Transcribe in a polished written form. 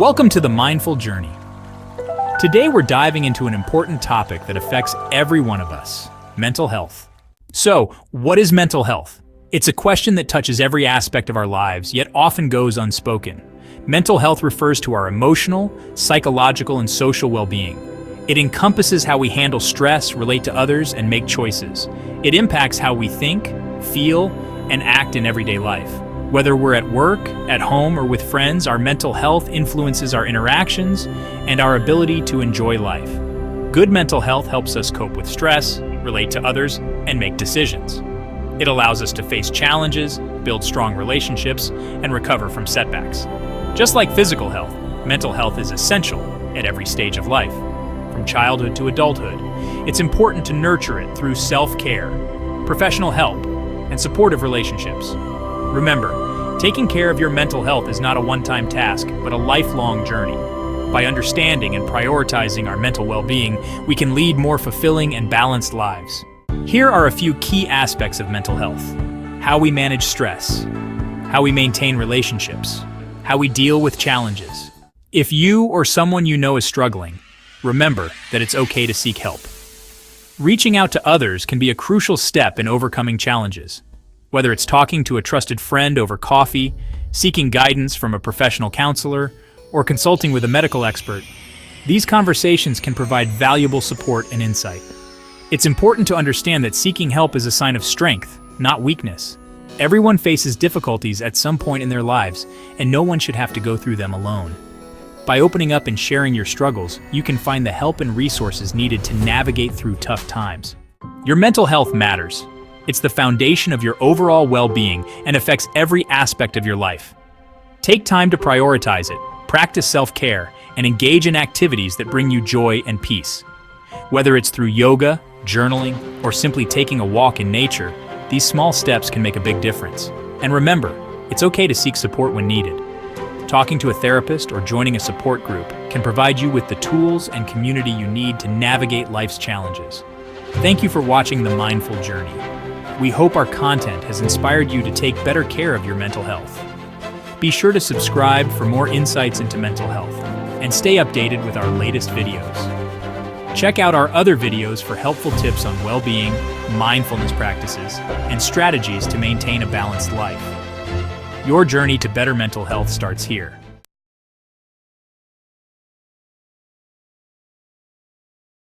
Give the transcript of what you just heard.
Welcome to the Mindful Journey. Today we're diving into an important topic that affects every one of us, mental health. So, what is mental health? It's a question that touches every aspect of our lives, yet often goes unspoken. Mental health refers to our emotional, psychological, and social well-being. It encompasses how we handle stress, relate to others, and make choices. It impacts how we think, feel, and act in everyday life. Whether we're at work, at home, or with friends, our mental health influences our interactions and our ability to enjoy life. Good mental health helps us cope with stress, relate to others, and make decisions. It allows us to face challenges, build strong relationships, and recover from setbacks. Just like physical health, mental health is essential at every stage of life. From childhood to adulthood, it's important to nurture it through self-care, professional help, and supportive relationships. Remember, taking care of your mental health is not a one-time task, but a lifelong journey. By understanding and prioritizing our mental well-being, we can lead more fulfilling and balanced lives. Here are a few key aspects of mental health: how we manage stress, how we maintain relationships, how we deal with challenges. If you or someone you know is struggling, remember that it's okay to seek help. Reaching out to others can be a crucial step in overcoming challenges. Whether it's talking to a trusted friend over coffee, seeking guidance from a professional counselor, or consulting with a medical expert, these conversations can provide valuable support and insight. It's important to understand that seeking help is a sign of strength, not weakness. Everyone faces difficulties at some point in their lives, and no one should have to go through them alone. By opening up and sharing your struggles, you can find the help and resources needed to navigate through tough times. Your mental health matters. It's the foundation of your overall well-being and affects every aspect of your life. Take time to prioritize it, practice self-care, and engage in activities that bring you joy and peace. Whether it's through yoga, journaling, or simply taking a walk in nature, these small steps can make a big difference. And remember, it's okay to seek support when needed. Talking to a therapist or joining a support group can provide you with the tools and community you need to navigate life's challenges. Thank you for watching The Mindful Journey. We hope our content has inspired you to take better care of your mental health. Be sure to subscribe for more insights into mental health and stay updated with our latest videos. Check out our other videos for helpful tips on well-being, mindfulness practices, and strategies to maintain a balanced life. Your journey to better mental health starts here.